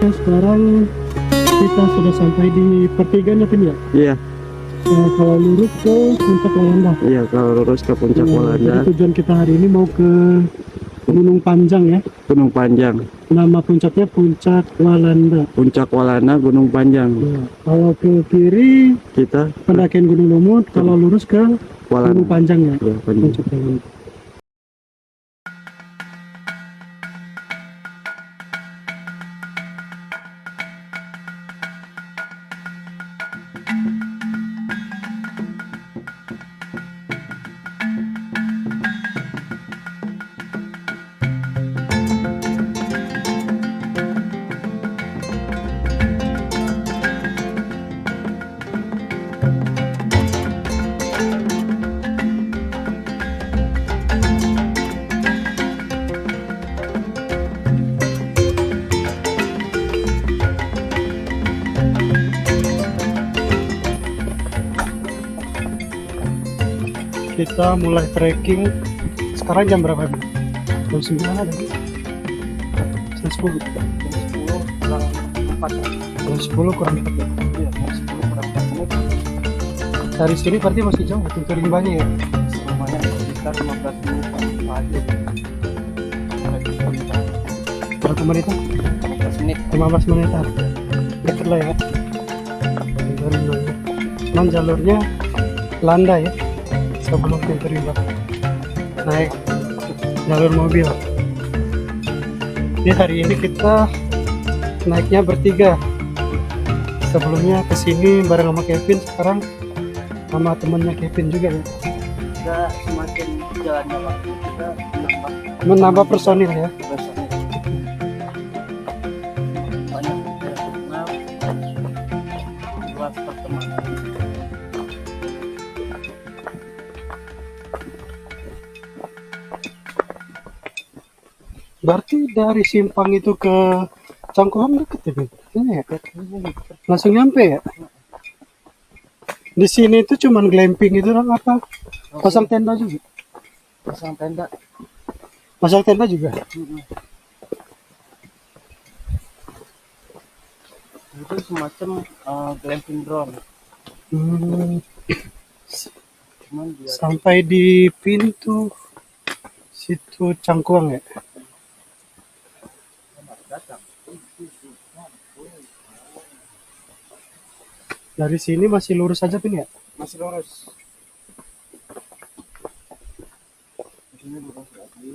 Sekarang kita sudah sampai di pertigaan ya, Pin ya? Iya. Kalau lurus ke Puncak Walanda. Iya, kalau lurus ke Puncak Walanda. Jadi tujuan kita hari ini mau ke Gunung Panjang ya. Gunung Panjang. Nama puncaknya Puncak Walanda. Puncak Walanda, Gunung Panjang. Ya. Kalau ke kiri Kita pendakian Gunung Lumut, kalau lurus ke Walanda. Gunung Panjang ya. Ya, Panjang. Puncak Walanda. Kita mulai trekking. Sekarang jam berapa, Bu? Jam 9 ada, Bu? Jam 10. Jam 10 kurang 4. Jam 10 kurang 4 ya? Iya, jam 10 kurang 4 menit. Dari sini berarti masih jauh, itu rimbannya ya? Lumayan, sekitar 15 menit aja. Berapa menit? 15 menit. 15 menitan. Dekat lah ya. Dari mana? Cuman jalurnya landai ya. Sebelum pintu rimbang. Naik jalur mobil. Ini hari ini kita naiknya bertiga. Sebelumnya kesini bareng sama Kevin, sekarang sama temennya Kevin juga ya. Kita semakin jalannya waktu kita Menambah personil ya. personil. Banyak luas pertemanan. Berarti dari Simpang itu ke Cangkuang deket ya, Ben? Iya ya? Langsung nyampe ya? Di sini itu cuman glamping itu kan apa? Pasang tenda juga? Pasang tenda. Pasang tenda juga? Itu semacam glamping drone. Cuman dia Sampai di pintu situ Cangkuang ya? Dari sini masih lurus aja, Pin ya? masih lurus. Ini lurus lagi.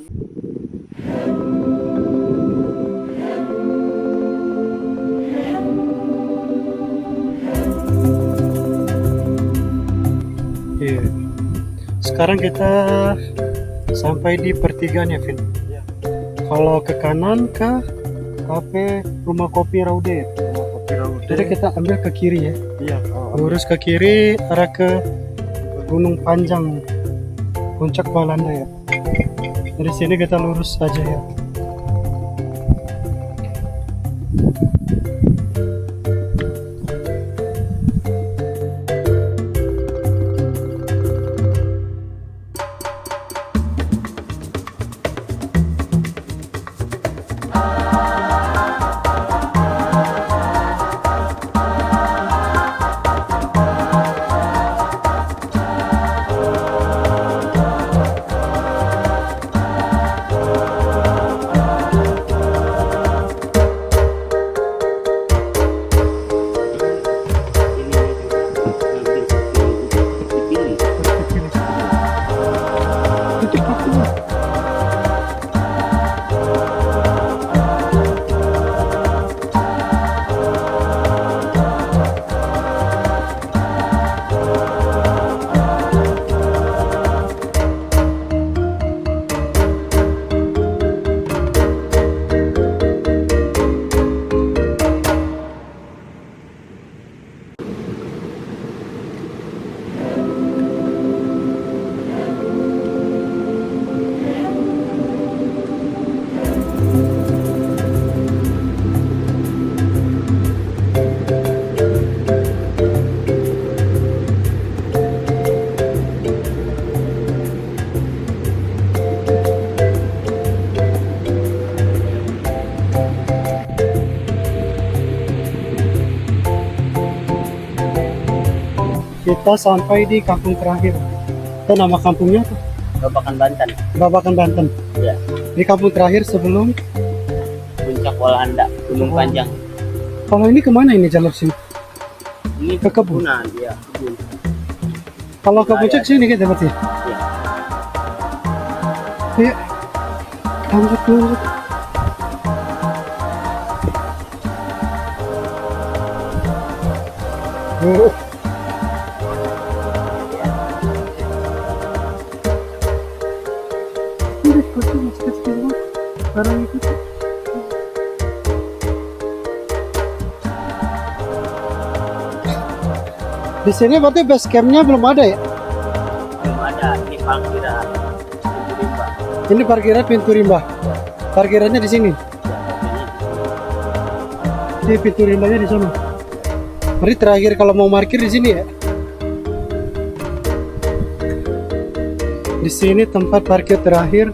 Iya. Sekarang kita sampai di pertigaan ya, Vin. Iya. Kalau ke kanan ke kafe rumah kopi Raude. Kopi Raude. Jadi kita ambil ke kiri ya. Iya. Lurus ke kiri arah ke Gunung Panjang, puncak Walanda ya. Dari sini kita lurus saja ya. Kita sampai di kampung terakhir. Itu nama kampungnya tuh Babakan Banten. Babakan Banten. Ya. Di kampung terakhir sebelum. Puncak Walanda, Gunung Panjang. Kalau ini kemana ini jalur sini? Ini Ke kebun. kebunan, ya, kebun. Kalau ke puncak sini kita berarti. Ya. Iya. Lanjut lanjut. Oh. Ini kecil masih kecil banget. Sekarang itu. Di sini berarti base campnya belum ada ya? Belum ada, ini parkiran. Pintu rimba. Ini parkiran pintu rimba. Parkirannya di sini. Ya, Di pintu rimbanya di sana. Berarti terakhir kalau mau parkir di sini ya? Di sini tempat parkir terakhir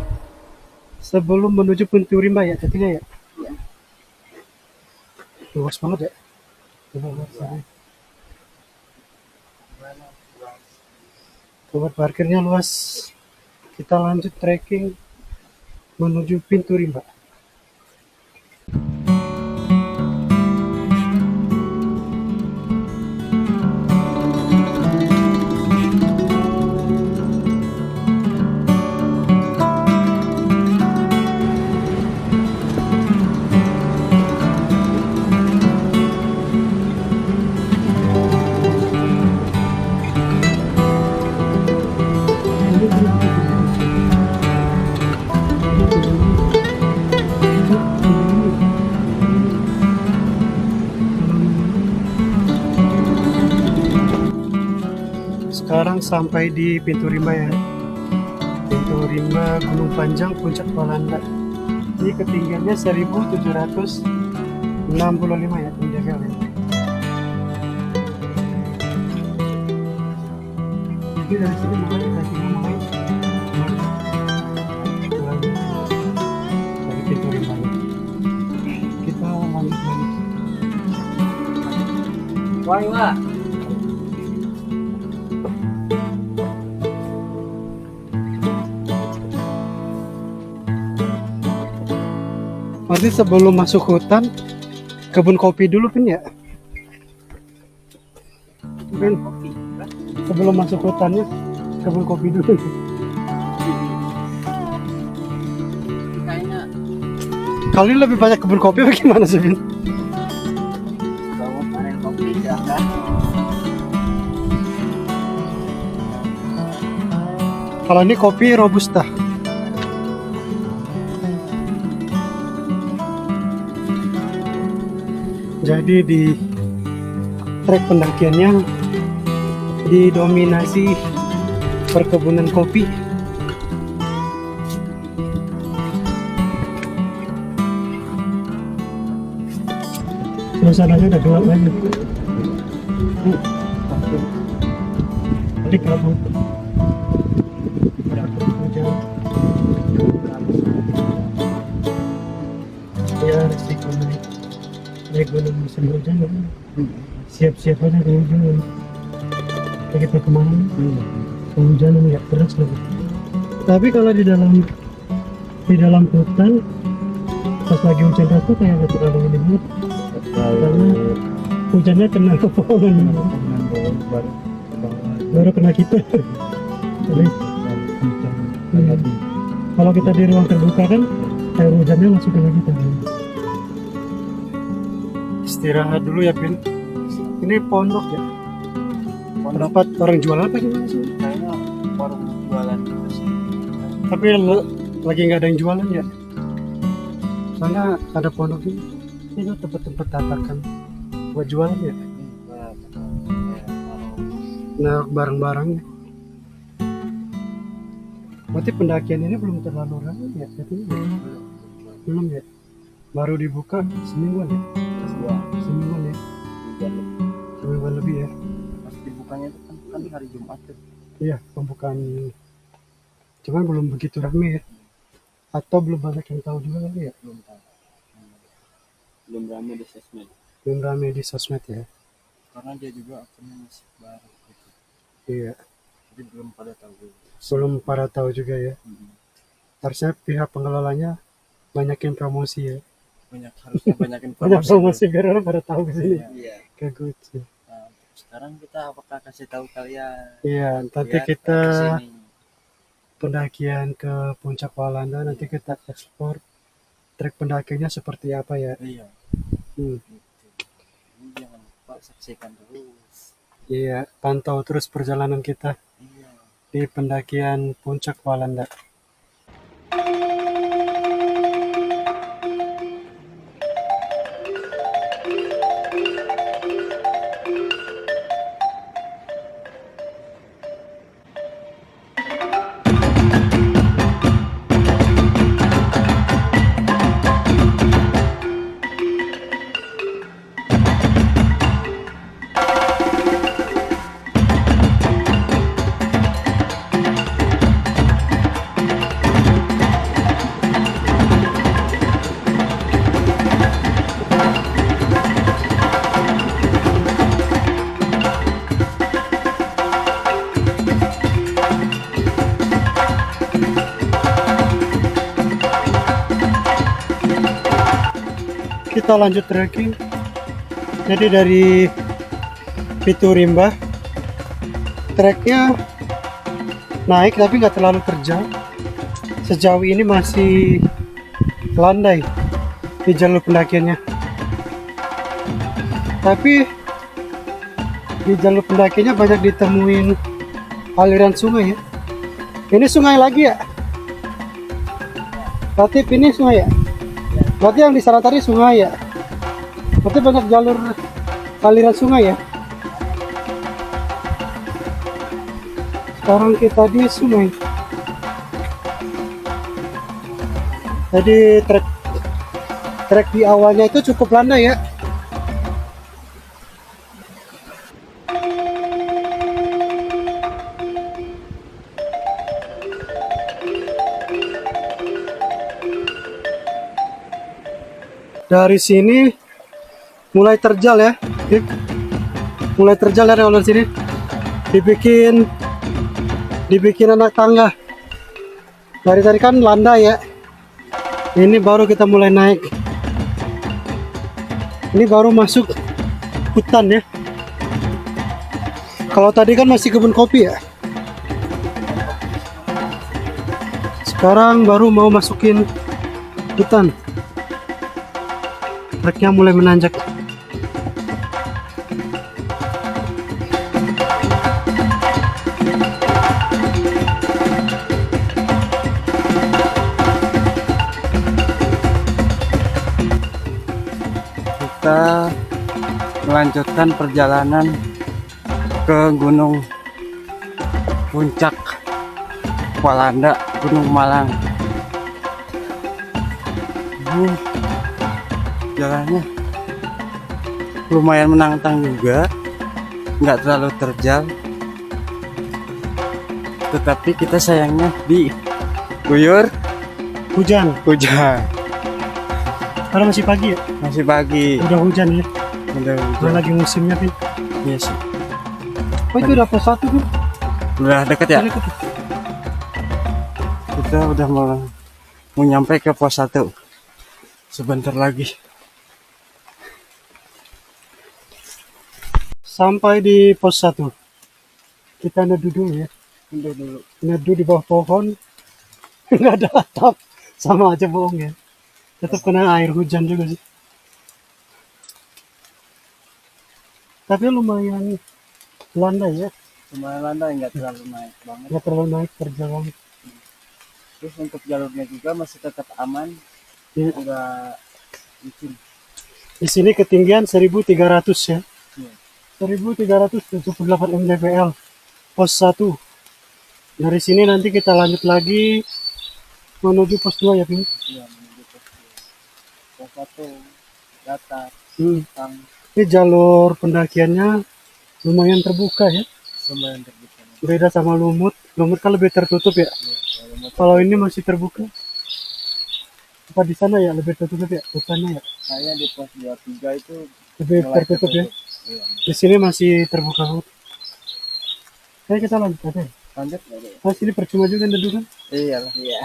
sebelum menuju pintu rimba ya, ketiga ya? Iya. Luas banget ya? Luas banget. Tempat parkirnya luas. Kita lanjut trekking menuju pintu rimba. Sekarang sampai di pintu rimba ya. Pintu rimba Gunung Panjang puncak Walanda. Ini ketinggiannya 1765 ya, menjaga ya. Jadi dari sini mulai kakinya mulai dari pintu rimba ya. Kita lanjut lagi. Wah. Nanti sebelum masuk hutan, kebun kopi dulu Pin ya. Pin, Kopi. sebelum masuk hutannya, kebun kopi dulu. Kayaknya Kali ini lebih banyak kebun kopi bagaimana sih Pin? kamu panen kopi silahkan. Kalau ini kopi robusta. Jadi di trek pendakiannya didominasi perkebunan kopi. Suasananya udah gelap aja. Tadi kabut. Hujan. Ya resiko naik gunung musim hujan ya. Siap-siap aja kalau hujan. Kita kemana? Hujan nggak terus lagi. Tapi kalau di dalam hutan pas lagi hujan deras tuh kayak nggak terlalu ini banget. Karena hujannya kena ke pohon, baru kena kita. Jadi, kalau kita di ruang terbuka kan air hujannya langsung kena kita. Istirahat dulu ya, Pin. Ini pondok ya. Pendapat orang jualan apa gimana sih? Kayaknya warung jualan gitu sih. Tapi lagi nggak ada yang jualan ya. Soalnya ada pondok ini tempat-tempat tatakan buat jualan ya. Nah, barang-barangnya. Berarti pendakian ini belum terlalu ramai ya? Belum ya? Baru dibuka semingguan ya? Semingguan ya? Semingguan lebih ya? Pas dibukanya itu kan hari Jumat tuh. Iya, pembukaan. Cuman belum begitu ramai ya? Atau belum banyak yang tahu juga kali ya? Belum tahu. Belum ramai di sosmed. Belum ramai di sosmed ya? Karena dia juga akunnya masih baru gitu. Iya. Jadi belum pada tahu. Belum pada tahu juga ya? Harusnya pihak pengelolanya banyakin promosi ya? Harusnya banyakin Banyak promosi. promosi biar orang pada tahu ke sini. Iya. Ke Gucci. Nah, sekarang kita apakah kasih tahu kalian? Iya, nanti Biar kita kesini. pendakian ke Puncak Walanda, nanti kita eksplor trek pendakiannya seperti apa ya. Iya. Hmm. Gitu. Ini jangan lupa saksikan terus. Iya, pantau terus perjalanan kita Iya. di pendakian Puncak Walanda. Kita lanjut trekking. Jadi dari Pitu Rimba treknya naik tapi nggak terlalu terjal. Sejauh ini masih landai di jalur pendakiannya. Tapi di jalur pendakiannya banyak ditemuin aliran sungai ya. Ini sungai lagi ya? Berarti ini sungai ya? Berarti yang di sana tadi sungai ya? Berarti banyak jalur aliran sungai ya? Sekarang kita di sungai. Jadi trek di awalnya itu cukup landai ya. Dari sini mulai terjal ya. Mulai terjal dari awal sini. Dibikin anak tangga. Dari tadi kan landai ya. Ini baru kita mulai naik. Ini baru masuk hutan ya. Kalau tadi kan masih kebun kopi ya. Sekarang baru mau masukin hutan. Treknya mulai menanjak. Kita melanjutkan perjalanan ke Gunung Puncak Walanda, Gunung Malang. Jalannya lumayan menantang juga, nggak terlalu terjal, tetapi kita sayangnya diguyur Hujan. Karena masih pagi ya. Masih pagi, Udah hujan ya. udah Udah hujan. lagi musimnya Vin. Iya sih, Oh itu udah pos 1 tuh. udah deket ya. Udah deket. Kita udah mau nyampe ke pos 1 sebentar lagi. Sampai di pos 1. Kita neduh dulu ya. Dulu. Neduh di bawah pohon. Nggak ada atap. Sama aja bohong ya. Tetap kena air hujan juga sih. Tapi lumayan landai ya. Lumayan landai, nggak terlalu naik banget. Nggak terlalu naik perjalanan. Terus untuk jalurnya juga masih tetap aman. Ya. Udah licin. Di sini ketinggian 1300 ya. Iya. 1378 mdpl. Pos 1. Dari sini nanti kita lanjut lagi menuju pos 2 ya, Vin. Iya, menuju pos 2. Pos 1 datar, tang, Ini jalur pendakiannya lumayan terbuka ya. lumayan terbuka. Beda sama Lumut. Lumut kan lebih tertutup ya. Iya, Kalau ini masih terbuka. Apa di sana ya lebih tertutup ya? Hutannya ya saya di pos 23 itu lebih mulai tertutup ya. Iya, Di sini masih terbuka banget. Ayo kita lanjut aja. lanjut nggak ada ya? Nah, sini percuma juga neduh kan. Iya lah. Iya.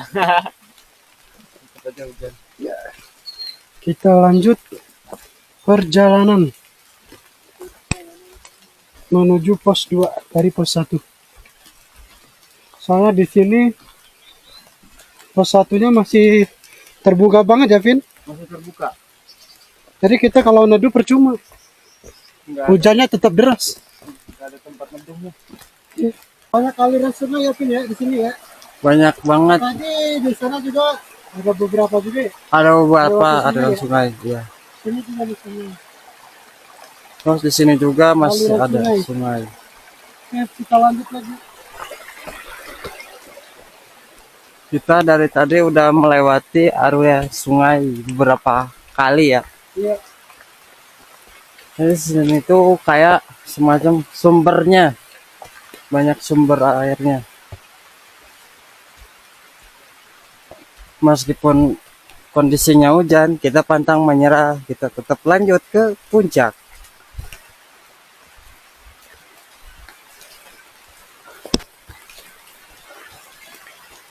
Tetap aja hujan. Kita lanjut perjalanan menuju pos 2 dari pos 1. Soalnya di sini pos 1-nya masih terbuka banget ya, Vin. Masih terbuka. Jadi kita kalau neduh percuma. Nggak Hujannya tetap deras. ada tempat neduhnya. Banyak aliran sungai ya, Vin ya di sini ya. Banyak banget. Tadi di sana juga ada beberapa juga ya. Ada beberapa Lewat di sini aliran ya? sungai, ya. Sini juga di sini. Terus di sini juga masih Aliran ada sungai. sungai. Oke, kita lanjut lagi. Kita dari tadi udah melewati area sungai beberapa kali ya. Iya. Jadi sini tuh kayak semacam sumbernya, banyak sumber airnya. Meskipun kondisinya hujan, kita pantang menyerah, kita tetap lanjut ke puncak.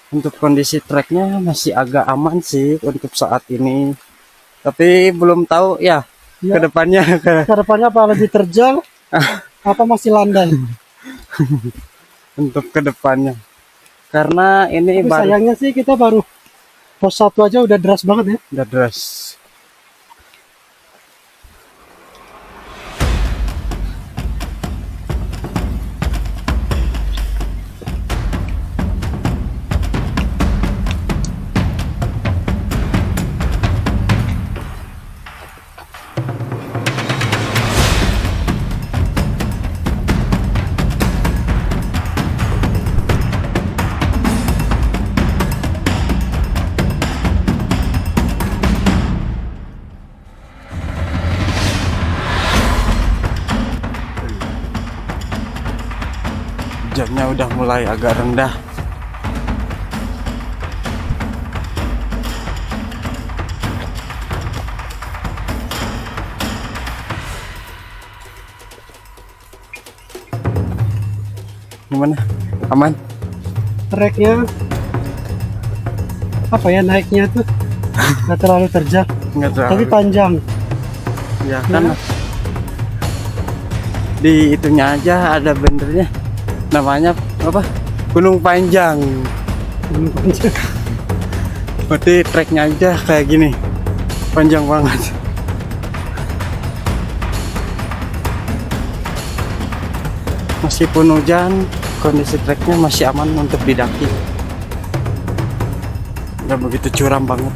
Untuk kondisi treknya masih agak aman sih untuk saat ini, tapi belum tahu ya Ya. kedepannya. Kedepannya apa lebih terjal? Apa masih landai? Untuk kedepannya, karena ini Tapi baru sayangnya sih kita baru pos 1 aja udah deras banget ya. udah deras. Hujannya udah mulai agak rendah. Gimana? Aman? Treknya apa ya, naiknya tuh nggak terlalu terjal, Nggak terlalu. tapi panjang. Ya kan, di itunya aja ada benernya, namanya apa, Gunung Panjang. Panjang. Berarti treknya aja kayak gini, panjang banget. Meskipun hujan, kondisi treknya masih aman untuk didaki, nggak begitu curam banget.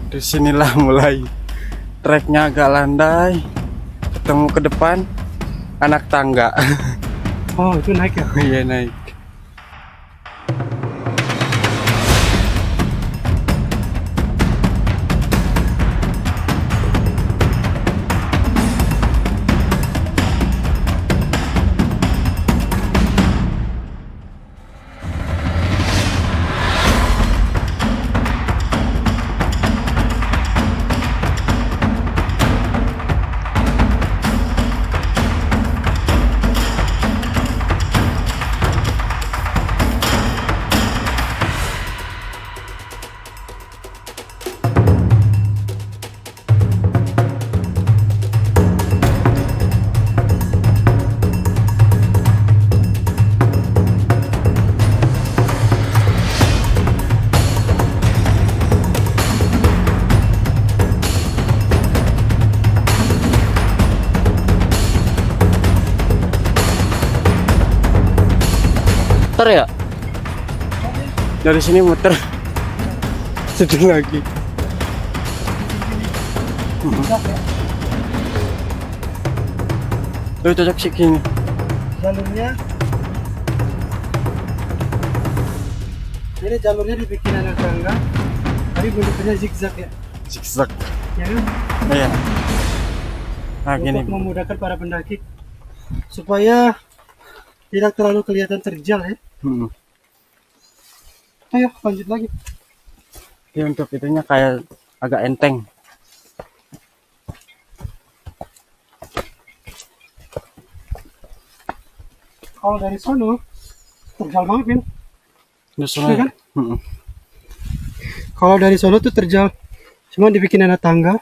Disinilah mulai treknya agak landai. Ketemu ke depan anak tangga. Oh, itu naik ya? Iya naik. Muter ya? Dari sini muter. Sedih lagi. Tuh cocok sih gini. Jalurnya ini jalurnya dibikin anak tangga, tapi bentuknya zigzag ya, Zigzag. ya kan? Iya. Nah gini. Untuk memudahkan para pendaki supaya tidak terlalu kelihatan terjal ya. Ayo lanjut lagi. Jadi untuk itunya kayak agak enteng. Kalau dari sono terjal banget kan? Terus Iya kan? Mm-mm. Kalau dari sono tuh terjal, cuma dibikin anak tangga,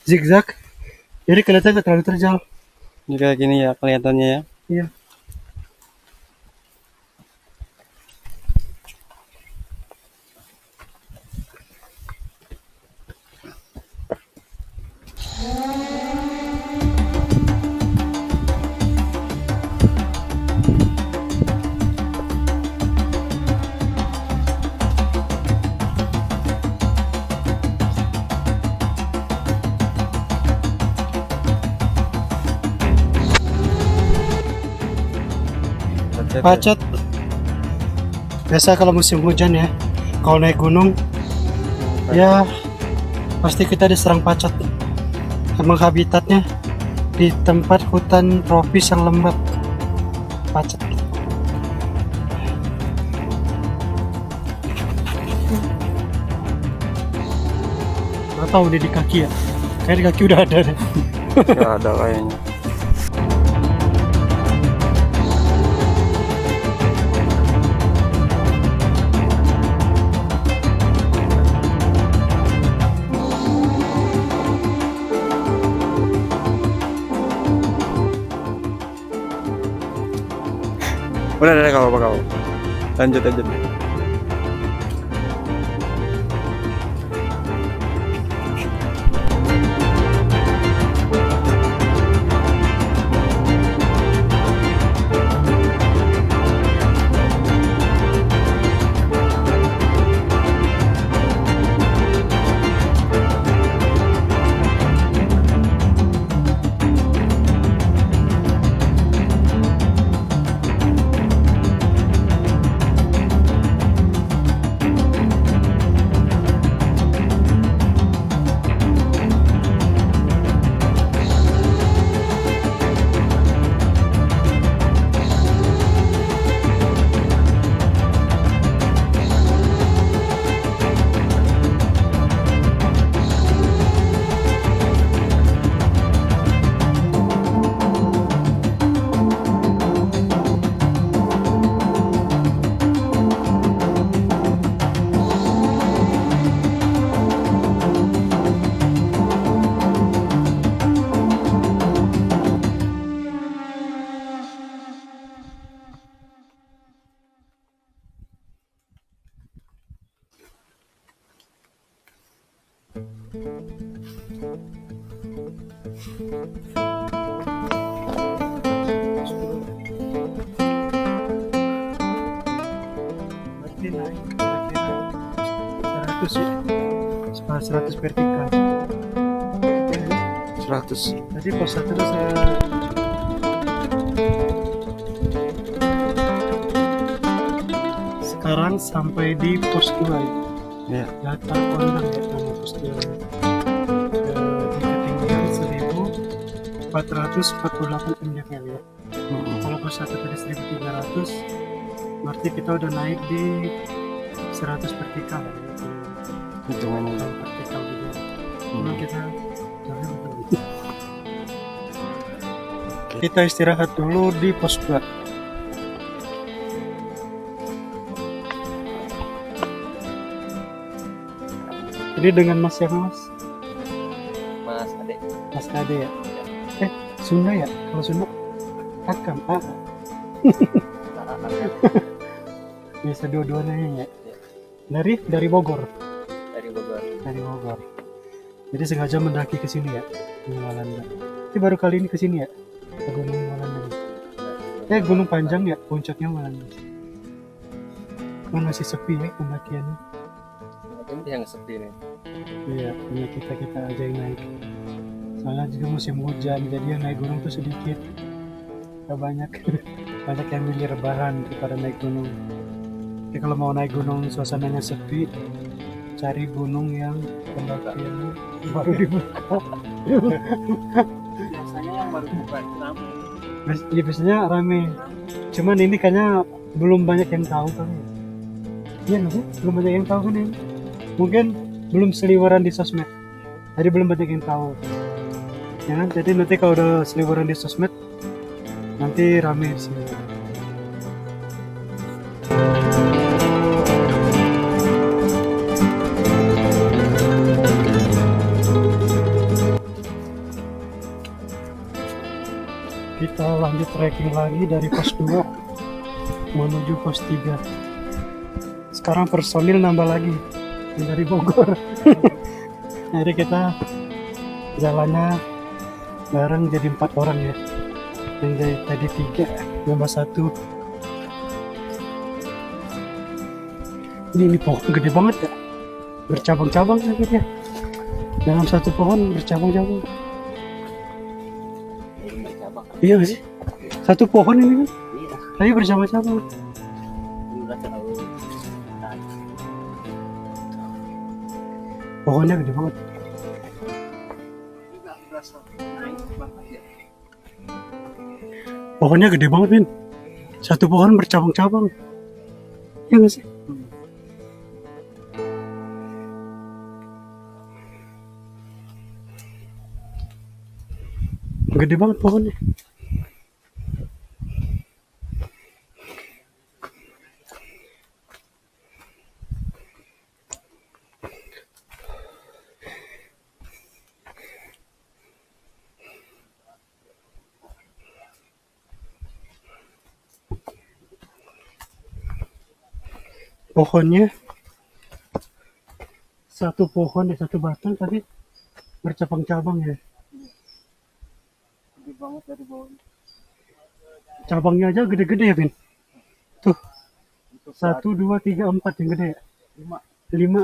zigzag, jadi kelihatan nggak terlalu terjal. Ini kayak gini ya kelihatannya ya. Iya. Pacet. Biasa kalau musim hujan ya, kalau naik gunung, ya pasti kita diserang pacet. Emang habitatnya di tempat hutan tropis yang lembab, pacet. Nggak tahu deh di kaki ya, kayak di kaki udah ada deh. Nggak ada kayaknya. Udah kalau apa kau. Lanjut aja. Berarti naik kira-kira 100 ya. 100 vertikal. 100. Jadi pos 1 itu saya sekarang sampai di pos 2 ya. Ya. Datar Kondang ya nama pos 2. Di ketinggian 1448 mdpl ya. Kalau pos 1 tadi 1300, berarti kita udah naik di 100 vertikal ya. Hitungannya. Kalau vertikal gitu. Memang kita jangan berhenti. Kita istirahat dulu di pos 2. Ini dengan Mas siapa Mas? Mas Ade. Mas Ade ya? Sunda ya? Kalau Sunda Akam, Bisa dua-duanya ya? Dari Bogor? Dari Bogor. Dari Bogor. Jadi sengaja mendaki ke sini ya? Gunung Walanda. Ini baru kali ini ke sini ya? Ke Gunung Walanda. Gunung Panjang ya? Puncaknya Walanda. Masih sepi ya pendakiannya? Ini yang sepi nih. Iya, punya kita aja yang naik. Soalnya juga musim hujan, jadi yang naik gunung tuh sedikit. Gak banyak. Banyak yang milih rebahan daripada naik gunung. Jadi kalau mau naik gunung suasananya sepi, cari gunung yang pendakiannya baru dibuka. Biasanya yang baru buka ramai. Ya, biasanya rame. Cuman ini kayaknya belum banyak yang tahu kan. Iya nggak sih? Belum banyak yang tahu kan ini. Mungkin belum seliweran di sosmed. Jadi belum banyak yang tahu. Ya kan? Jadi nanti kalau udah seliweran di sosmed, nanti rame di sini. Kita lanjut trekking lagi dari pos 2 menuju pos 3. Sekarang personil nambah lagi yang dari Bogor. Jadi kita jalannya bareng jadi 4 orang ya. Yang dari tadi 3 nambah 1. Ini pohon gede banget ya, bercabang-cabang akhirnya. Dalam satu pohon bercabang-cabang. Iya nggak sih? Satu pohon ini kan, Iya. tapi bercabang-cabang. Udah terlalu. Pohonnya gede banget. Pohonnya gede banget, Min. Satu pohon bercabang-cabang. Iya nggak sih? Gede banget pohonnya. Pohonnya satu pohon ya, satu batang tapi bercabang-cabang ya. Gede banget dari bawah. Cabangnya aja gede-gede ya, Vin. Tuh, Untuk 1, 2, 3, 4 yang gede ya. 5. 5.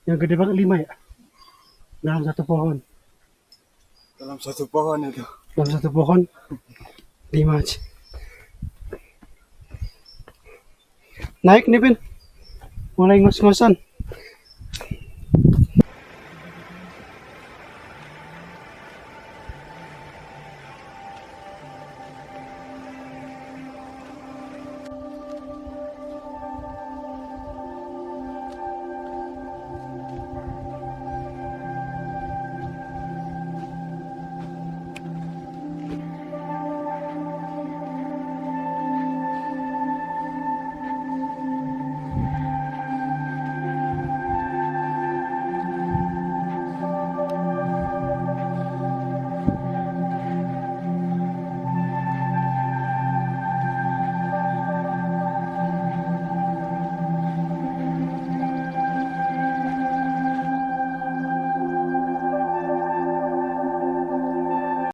Yang gede banget 5 ya. Dalam satu pohon. Dalam satu pohon itu. Dalam satu pohon 5 aja. Naik nih, Vin. Mulai ngos-ngosan.